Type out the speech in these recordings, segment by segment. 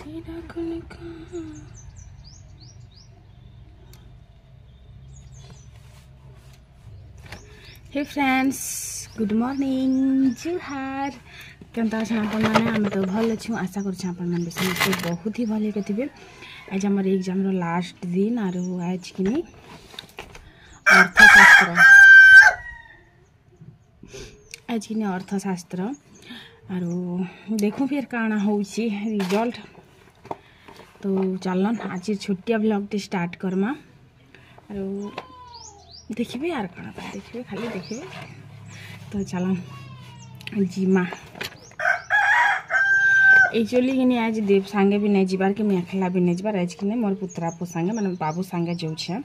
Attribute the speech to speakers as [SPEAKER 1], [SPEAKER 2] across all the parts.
[SPEAKER 1] हे friends good morning जुहार केनता अच्छा आपण माने हम तो भल अच्छे आशा कर समस्ते बहुत ही भले थे। आज आम एग्जाम लास्ट दिन और आज कि अर्थशास्त्र अर्थशास्त्र और देखूँ फिर काना हो रिजल्ट। तो चलन आज छोटिया ब्लॉग स्टार्ट करमा और देखिए यार कौन देखिए खाली देखिए। तो चलन जीमा एक्चुअली कि आज देव सांगे भी नहीं जीवार कि मैं अकेला भी नहीं जीवार आज कि मोर पुत्रा पो सांगे मैंने बाबू सांगे जाऊे।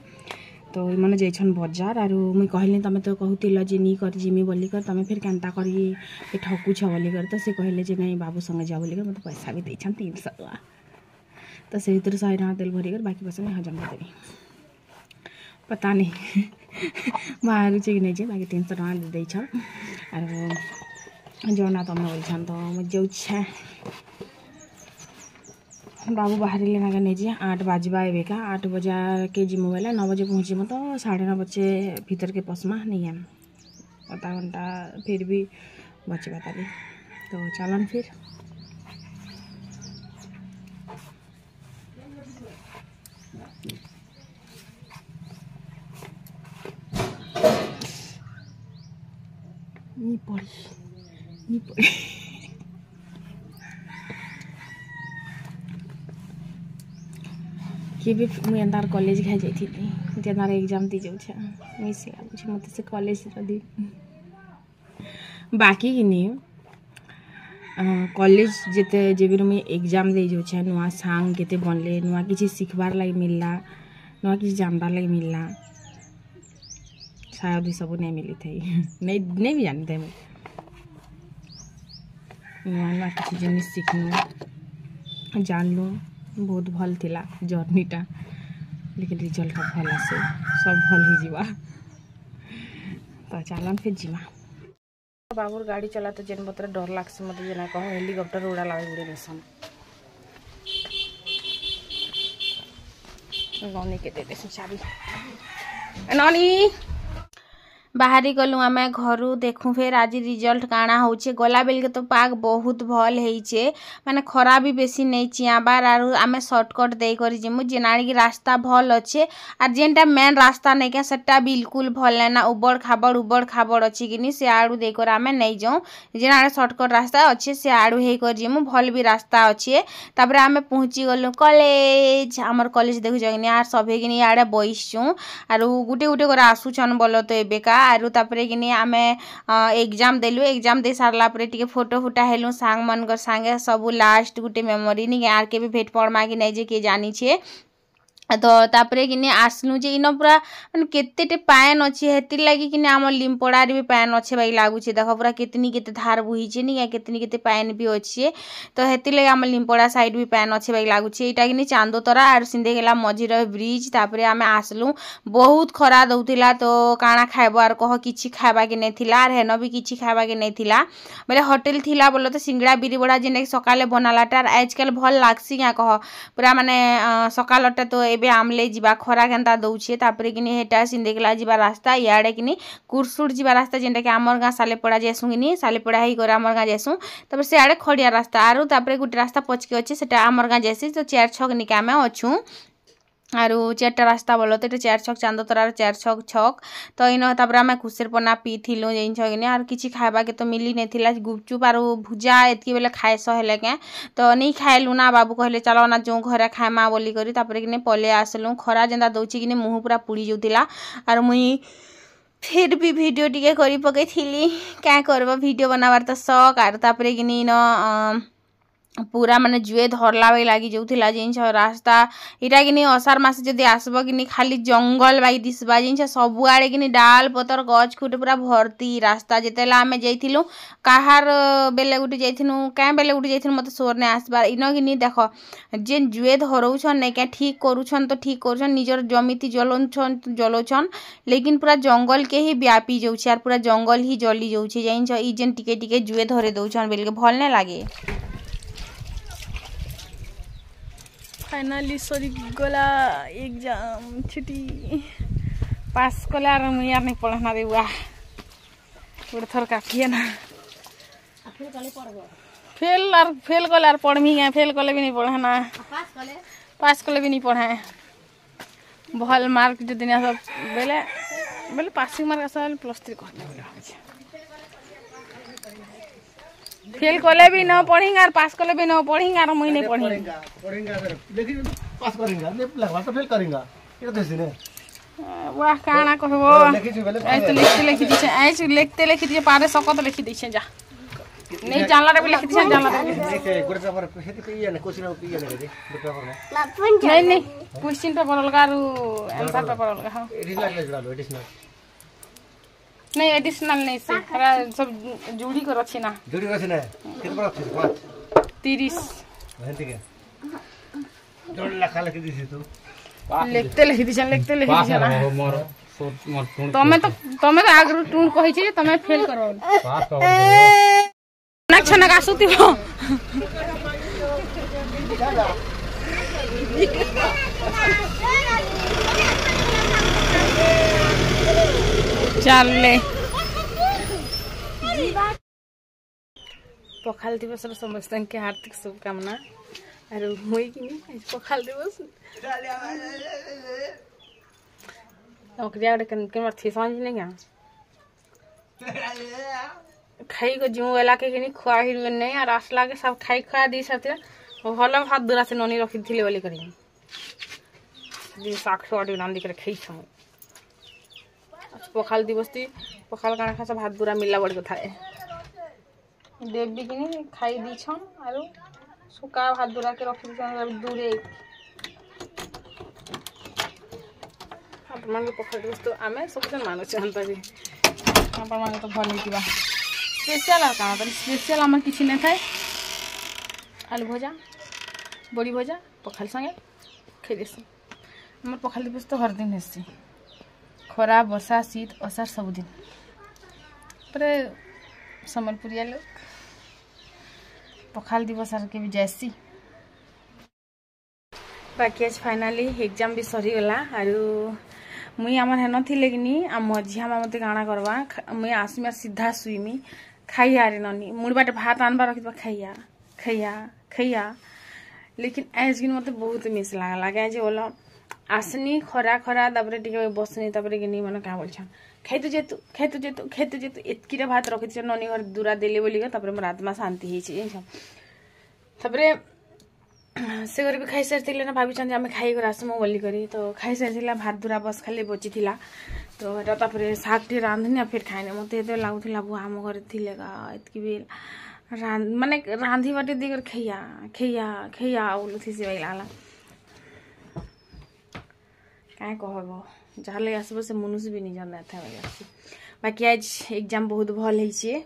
[SPEAKER 1] तो मैंने जाइछन बाजार और मुई कहली तुम तो कहूल जे नी कर जिमी बोली कर तुम फिर केनता कर ठकुछ बोली कर। तो सी कहले जे नहीं बाबू संगे जाओ बोली कर मत पैसा भी देछन 300 टका। तो से भर 100 टका तेल भरी कर बाकी पैसा मैं हजम कर देवी पता नहीं बाहर कि नहीं जे बाकी 300 टका दे देछ और जना तुम बोलछन। तो मुझे जाऊे बाबू बाहर लेना का नहीं जे 8 बजवा एबे का 8 बजा के जी मोबाइल 9 बजे पहुँचे तो 9:30 बजे भीतर के पसमा नहीं है आधा घंटा फिर भी बचे बताली। तो चलन फिर नी पड़ी कि भी मुझे अंदर कॉलेज खाई जाती अंदर एग्जाम दी जाऊे मिस लाଗୁଛି मत से कॉलेज दी बाकी कि नहीं कॉलेज जिते जेबी मुझे एग्जाम दे जाऊे नुआ सांग केते बनले नुआ किसी सीखबार लगी मिलला नुआ किसी जानबार लगी मिलला शायद सब नहीं मिली थी नहीं भी जानी थे नुआ नुआ किसी जिनिस सीखनु जानलु बहुत भल थिला जर्नीटा लेकिन रिजल्ट भल आसे सब भल ही जीवा। तो चलन फिर जीमा बाबूर गाड़ी चला तो जेन बतरा डर लागसे मत जेना कहो हेलीकॉप्टर उड़ा लागे उड़े नेसन ननी के दे देसु चाबी ननी बाहरी गलु आम घर देखूँ फिर आज रिजल्ट काना होचे गला बेल के तो पाग बहुत भल होइचे माने खरा भी बेसी नहीं चियाबार आरु आमे शॉर्टकट दे करी जिमु जेनाड़ी की रास्ता भल अच्छे और जेनटा मेन रास्ता नहीं क्या सेटा बिल्कुल भल ना उबड़ खाबड़ अच्छी कि से आड़ू देकर आमे नहीं जाऊँ जेना शॉर्टकट रास्ता अच्छे से आड़ू हे कर जिमु भल भी रास्ता अच्छे। तापर आमे पहुँची गलु कॉलेज आमर कॉलेज देखु जगनी यार सभे कि इे बैसचु और गुटे गुटे कर आसुछन बोल तो एबेका आरु तापरे कि आमे एग्जाम देलु एग्जाम दे सारला परे टिके फोटो फुटा हेलु सांग मनकर सांगे सबू लास्ट गुटे मेमोरी नहीं यार के भी भेट पड़मा कि नहीं जे के जानी छे। तो तापरे कि आसलु जे इन पूरा माने केते पान अच्छी हेतिर लगी कि आम लिमपड़ार भी पान अच्छे भाई लगुचे देख पूरा कितनी केते धार बुहीचे नहीं कितनी केते पान भी अच्छे। तो हेतिर लगी आम लिमपड़ा साइड भी पान अच्छे भाई लगुचे यहाँ कि चांदोतरा और सिंधे गला मझीर ब्रिज। तापरे आम आसलु बहुत खरा दौला तो काଣା खाइब आर कह किछि खाइबा के नहीं थिला आर हेन भी किछि खाइबा के नहीं थिला बोले होटेल थिला बोलो तो सिंगड़ा बिरी बड़ा जेन सकाले बनालाटा आजकल भल लागसी क्या कह पूरा माने सकालटा तो एबे आमले जीवा खरा केनता दौछे। तापरे कि हेटा सिंधेगला जीवा रास्ता इे कि कुरसुड़ जीवा रास्ता जेनटा कि आमर गाँ सालेपड़ा जासुँ कि सालेपड़ा ही कर आमर गाँ जासुँ तापर सियाड़े खड़िया रास्ता आरु तापरे गोटे रास्ता पचके अच्छे से आमर गाँ जासी। तो 4 छक निके आमे अच्छू आरु 4टा रास्ता बोलो तो 4 छक चांदोतरार 4 छक। तो इन तापर आम खुसेरपना पीथिलु जिन कि आर किछि खाइबा के तो मिली नहीं थिला गुपचुप आरु भुजा एतकी बेले खाएस हेले के तो नहीं खाएलु ना बाबू कहले चलो ना जो घरे खाएमा बोली करी तापर कि पले आसलु खरा जेंदा दौची कि मुँह पूरा पुड़ी जाऊला आर मुई फिर भी वीडियो टिके करी पकई थी क्या करब वीडियो बनावार तो शौक आर तापर कि पूरा माने जुए धरला बाई लगी जाऊला जिन रास्ता इटा कि असार मस जदि आसब कि खाली जंगल बाई दिशा जिन सबुआड़े कि डाल पतर गच खुटे पूरा भर्ती रास्ता जिते आम जाइलु कहार बेले गुटे जाइलु क्या बेले गुटे जाइलु मत सोर नहीं आसबार इन कि देख जेन जुए धरौछन नहीं क्या ठीक करुछन तो ठीक करुछन निजर जमीती जलौछन लेकिन पूरा जंगल के ही व्यापी जाऊे और पूरा जंगल ही जली जाऊे जाइन जेन टिके टिके जुए धरे दौछन बेल के भल नहीं लगे। फाइनाली सरी गला एग्जाम छुट्टी पास कला मुझे यार नहीं पढ़ना दे हुआ गोटे थर काफी ना फेल कले पढ़मी क्या फेल कले भी नहीं पढ़े ना पास कले भी नहीं पढ़े भल मार्क जो दिन सब बेले बेले पासिंग मार्क आसा +3 करने फेल कले भी न पढ़ेंगे और पास कले भी न पढ़ेंगे और मुई नहीं पढ़ेंगे
[SPEAKER 2] लेकिन पास करेंगे नहीं लगवा तो फेल करेंगे ये तो ने
[SPEAKER 1] वाह काना कहबो आज तो लिखते दिछे आज लिखते दिछे पारे सकत लिखि दिछे जा नहीं जानला रे लिखि दिछे जानला रे
[SPEAKER 2] गुड पेपर हेति के ने क्वेश्चन पे ने दे गुड पेपर
[SPEAKER 1] नहीं क्वेश्चन पेपर अलग और आंसर पेपर अलग हां
[SPEAKER 2] एडिशनल
[SPEAKER 1] नहीं एडिशनल नहीं से सब जुड़ी कर अछि ना
[SPEAKER 2] कितना बड़ा अछि
[SPEAKER 1] 30
[SPEAKER 2] हेति के जोड़ लखा लिखि दिसी तू
[SPEAKER 1] लिखते लिखि दिछे ना मोर तमे तो आगरु टून कहि छी तमे फेल करो पास हो नक्षना का सुतिबो चले पखाल दिवस समस्त के हार्दिक शुभकामना अरे मुई कि नहीं पखाल दिवस नौकरिया के थी समझ नहीं क्या खाई को जो वाला के नहीं खुआ ही नहीं और आसला के सब खाई खुआ दी सब भल भात दूरा से ननी रखी थी बोली कर साक्षी अटी नांदी कर खाई छम पखाल दिवस थी पखाल काना खा सब भात दूरा मिला बड़ी कथा देव भी कि नहीं खाई दी छन और सुका भात दूरा के रखी दी दूरे अपन पखाल दिवस तो आम सब मानु चाहता भी अपन तो भल होगा स्पेशल और क्या स्पेशल आम कि नहीं थाए आलू भजा बड़ी भजा पखाल संगे खाई देसी आम पखाल दिवस तो हर दिन हेसी खरा वर्षा शीत असार सबुदिन पर सम्बलपुरिया लोग पखाल दिवस आर के भी जैसी बाकी आज फाइनाली एग्जाम भी सरीगला आरु मुई आमर हेन थिले कि नी आ मझिया मा मते काना करबा मुई आसमी सीधा सुईमी खाइया रे ननी मुड़ बाटे भात आनबा रखिबा खाइया खाइया खाइया लेकिन आज कि मते बहुत मिस लागला के जे बोला आसनी खरा खरा तापर टिके बसनी तापर कि नी मन का बोलछन खाइतो जेतु एतकी रे भात रखि छ ननी घर दूरा देले बोली के तापर मोर आत्मा शांति हे छ तापर से घर भी खाई सारी ना भाभी चंद आम खाई कर आसमु बोली करी तो खाई सारी भात दूरा बस खाली बची थिला तो एटा तापर साग टी रांधनी फिर खाइने मते एते लागुथिला बु आम घर थिले का एतकी भी माने रांधी बाटे देकर खैया खैया खैया बोलुथि से बैला काय कहबो जाले आसबो से मनुष्य भी नहीं जाना था बाकी आज एग्जाम बहुत भल है छे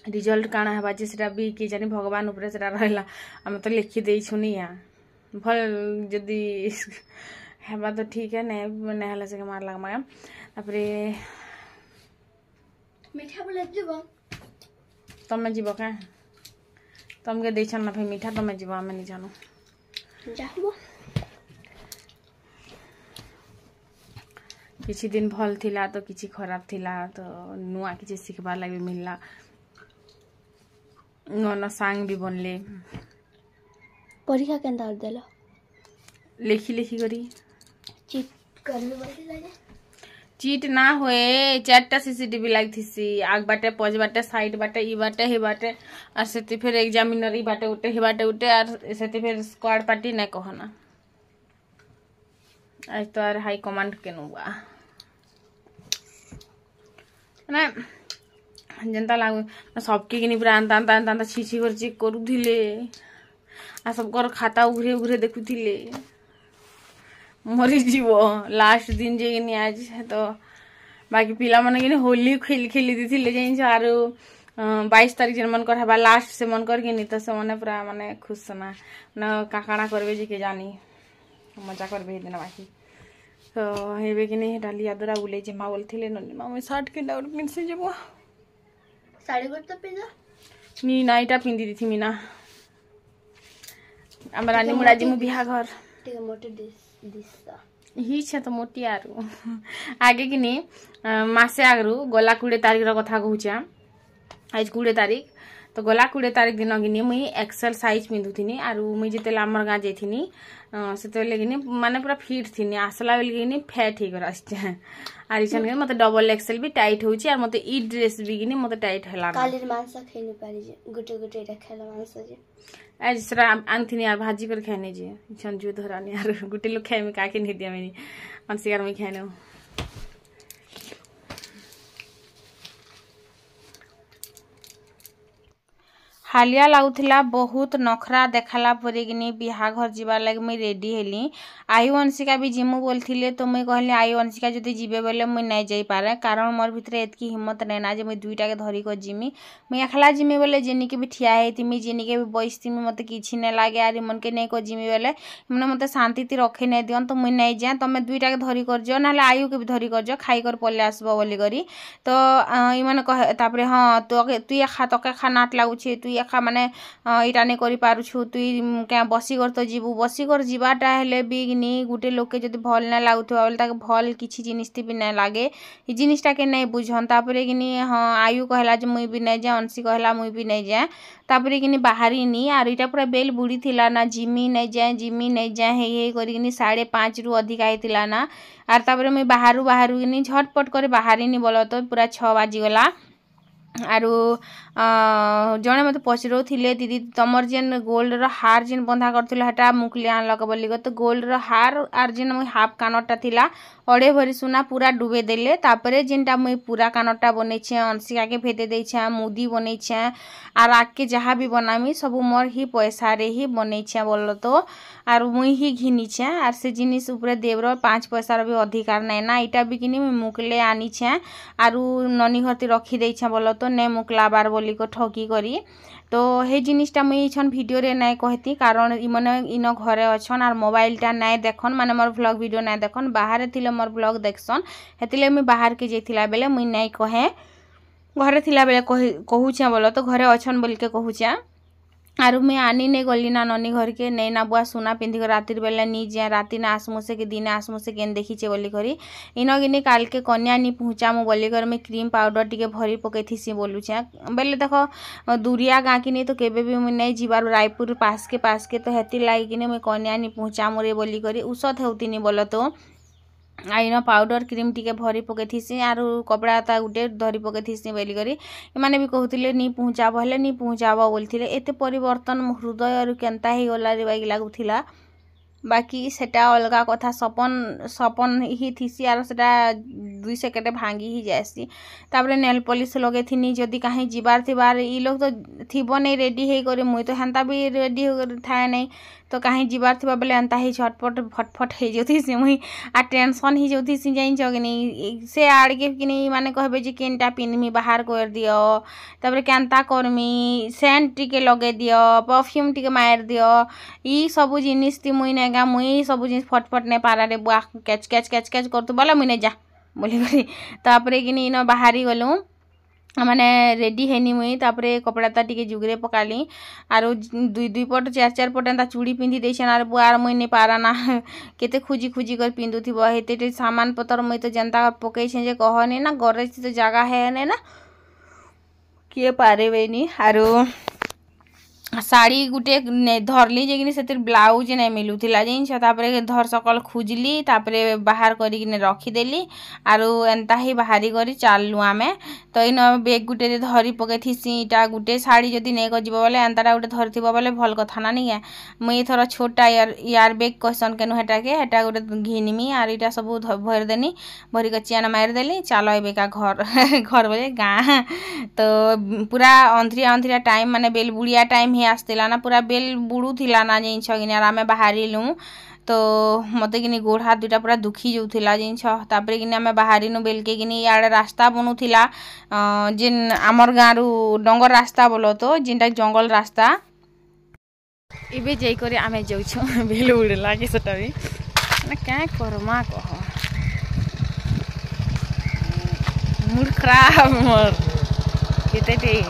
[SPEAKER 1] रिजल्ट काना हबा जे सेटा भी के जानी भगवान ऊपर सेटा रहला हम तो लिखि देई छुनी या भल जदी हबा तो ठीक है नै नहला से मार लगा माया तापरे मीठा बोले जीवो तमे जीवो का तमके देई छन ना भाई मीठा तमे जीवो हम नहीं जानो जाबो किछि दिन भल थिला तो किछि खराब थिला तो नुआ किछि सिखबा लागि मिलला न सांग भी बनले
[SPEAKER 3] परीक्षा केंदा देला
[SPEAKER 1] लेखी लेखी करी
[SPEAKER 3] चीट करबे बोली लागे
[SPEAKER 1] चीट ना होए 4टा सीसीटीवी लाग थिसी आग बाटे पज बाटे साइड बाटे ई बाटे हे बाटे और सेति फिर एग्जामिनर ई बाटे उठे हे बाटे उठे और सेति फिर स्क्वाड पार्टी नै कहना आज तो आर हाई कमांड के नुबा ना जनता लागू सबके कि पूरा अंता अंता अंता छी कर चेक करूले आ सब कर खाता उघरे उघरे देखुले मरी जीव लास्ट दिन जे आज तो बाकी पिला मन कि होली खेली खेली दी जाइन आर 22 तारीख जन मन कर लास्ट से मन कर तो से मन पूरा माने खुश ना न काकाणा करबे जे के जानी मजा करबे दिन बाकी तो हेबे कि नहीं डालिया दूरा बुले जे माँ बोलथिले ननी माँ मैं 60 के डाउन पिन से जबो
[SPEAKER 3] साड़ी गोट तो पिजा
[SPEAKER 1] नी नाइटा पिंदी दी थी मीना आम रानी मुड़ा जी बिहा घर
[SPEAKER 3] टिके मोटे दिसता
[SPEAKER 1] ही छे तो मोटी आरु आगे कि नहीं मासे आगरू गला 20 तारीख कथा कहूचा आज 20 तारीख तो गला 20 तारीख दिन कि मुई एक्सेल साइज पिंधुनी आर मुई जिते आमर गाँ जाइनी से कि माने पूरा फिट थी आसला बेल कि फैट हो आसचे आर इछन के मते डबल एक्सेल भी टाइट होची आर मते ई ड्रेस भी कि मते टाइट हला
[SPEAKER 3] कालीर मांस खेनी पारी जे गुटे गुटे रखेला मांस जे
[SPEAKER 1] आज सरा आनथिनी यार भाजी कर खाने जे इछन जो धरानी यार गुटे लोग खाए में काके नहीं दिया मैंने अनसिकार में खाने हालिया लागुला बहुत नखरा देखाला परे कि बिहा घर जीवार लगे मुई रेडी हेली आयु अंशिका भी जिमु बोलथिले तो मुई कहली आयु अंशिका जदि जीवे बोले मुई नहीं जाई पारे कारण मोर भितरे एतकी हिम्मत नहीं ना जे मुई दुईटा के धरी को जिमी मुई एकला जिमी बोले जेनी के भी ठिया हेतिमी जेनी के भी बइसतिमी मते किछि नहीं लागे आर मन के नहीं को जिमी बोले मने मते शांति ती रखे नहीं दियन तो मुई नहीं जाए तमे दुईटा के धरी कर जो नाले आयु के भी धरी कर जो खाई कर पले आसबो बोली करी तो ई माने कहे तापरे हां तो तू खा तके खा नाट लागुछे तू एका माने इटा नहीं करि पारुछु तुई क्या बसी कर तो जीवु बसी कर जीवाटा हेले भी नी गुटे लोक के जदि भल ना लागुथबा बोले ताके भल किछि जिनिस भी नहीं लागे ई जिनिसटा के नहीं बुझन तापरे कि हां आयु कहला जे मुई भी नहीं जा अंशी कहला मुई भी नहीं जा तापरे कि बाहरी नी आर इटा पूरा बेल बुड़ी थिला ना जिमी नहीं जाए हे करी कि 5:30 रु अधिक आइतिला ना आर तापरे मुई बाहरु कि झटपट करे बाहरी नी बोलो तो पूरा 6 बाजी गला आरु जड़े मत पचरौले दीदी तुमर जेन गोल्ड हार जेन बंधा करथिल हटा मुकले आनलक बोली तो गोल्ड हार आर जेन मुई हाफ कानटा थिला अड़े भरी सुना पूरा डुबे देले तापरे जेनटा मुई पूरा कानटा बनेछे अंशिका के भेदे देछे मुदी बनेछे आर आके जहाँ भी बनामी सब मोर ही पैसा रे ही बनेछे बोलो तो आर मुई ही घिनीछे आर से जिनिस ऊपर देवर 5 पैसार भी अधिकार नहीं ना इटा भी किनी मुई मुकले आनीछे आरु ननी घरती रखी देछे बोलो तो ने मुकला बार बोली को ठकी करी तो हे जिनिसटा मुई छन वीडियो रे नहीं कहती कारण इमने इन घरे अछन आर मोबाइलटा नहीं देखन माने मोर व्लॉग वीडियो नहीं देखन बाहर थिले मोर व्लॉग देखसन हेतिले मुई बाहर के जेथिला बेले मुई नहीं कहे घरे थिला बेले कहूछे बोलो तो घरे अछन बोल के कहूछे आरु मैं आनी नहीं गली ना ननी घर के नहीं ना बुआ सुना पिंधि रातिर बेले नी जाए राति ना आसमुसे के दिन आसमुसे केन देखीचे बोली करी इन गिनी काल के कन्या नी पहुँचा मु बोली कर मैं क्रीम पाउडर टिके भरी पकई थी बोलुछे बेले देखो दूरिया गाँ की नहीं तो केबे भी मुझे नहीं जीवार रायपुर पास के तो हेती लगी कि मैं कन्या नी पहुँचा मुरे बोली करी उषत हेउतिनी बोलो तो आईन पाउडर क्रीम टिके भरी पकई थी आरु कपड़ा ता गुटे धरी पकई थी बोली करी एमाने भी कहते नी पहुँचाब हेले नी पहुँचाब बोलते एते परिवर्तन हृदय केनता ही गला रे बाइक लागुथिला बाकी सेटा अलगा कथा सपन ही थीसी आर सेटा 2 सेकेंड भांगी ही जाएसी तापरे नेल पॉलिश लगे थी जदि कहीं जीवार थिबार ई लोग तो थिबो नहीं रेडी हे करे मुई तो हेंता भी रेडी हो थाए नहीं तो कहीं जीवार थिबा बेले एंता ही झटपट फटफट हे जोथी से मुई आ टेंशन ही जोथी से जाइन जगनी से आड़ के कि माने कहबे जे केनटा पिनमी बाहर कर दियो तापरे केनता करमी सेंट टिके लगे दियो परफ्यूम टिके मार दियो ई सब जिनिस ती मुई नेगा मुई सब जिनिस फटफट ने पारा रे बुआ कैच करतु बोला मुई ने जा बोली करी तापरे कि इन बाहरी गलु माने रेडी हेनी मुई तापरे कपड़ा ता टिके जुगरे पकाली आरो 2 पट 4 पट एंता चूड़ी पिंधि देछन आर बुआर मुई ने पारा ना केते खुजी कर पिंधुथिबो हेते सामान पतर मुई तो जनता पकई छे जे कहनी ना गरे तो जगह है ने ना किए पारे बेनी आरो साड़ी गुटे धरली जे से ब्लाउज नहीं मिलूला जिनस धर सकल खोजली तापरे बाहर करी रखीदेली आरो एंता ही बाहरी करी चललु आम तो इन बेग गुटे धरी पकई थी इटा गुटे शाड़ी जदि नहीं कर बोले एंताटा गुटे धरती बोले भल कथा ना नहीं मुई थर छोटा यार बेग कहसन केनु हेटा गुटे घिनमी आर इटा सब भरदेनी भरी चियाना मारिदेली चल एबे का घर बोले गाँ तो पूरा अंधरिया टाइम माने बेल बुढ़िया टाइम आसला ना पूरा बेल बुड़ू थिला ना जिनस कि आम बाहरिलु तो मत कि गोड़ हाथ 2टा पूरा दुखी जाऊला जिनस तापर कि आम बाहरिनु बेलके कि इे रास्ता बनूला जेन आमर गाँव डंगर रास्ता बोलो तो जेनटा जंगल रास्ता इबे जाइकर आम जाऊँ बेल बुड़ेला कि सेटा भी क्या करमा कह मूड खराब मोर केते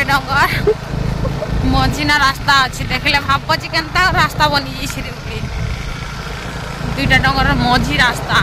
[SPEAKER 1] डगर मझिना रास्ता अच्छी देखले भाबुची केनता रास्ता बनी जाइछि रे दुईटा डगर मझी रास्ता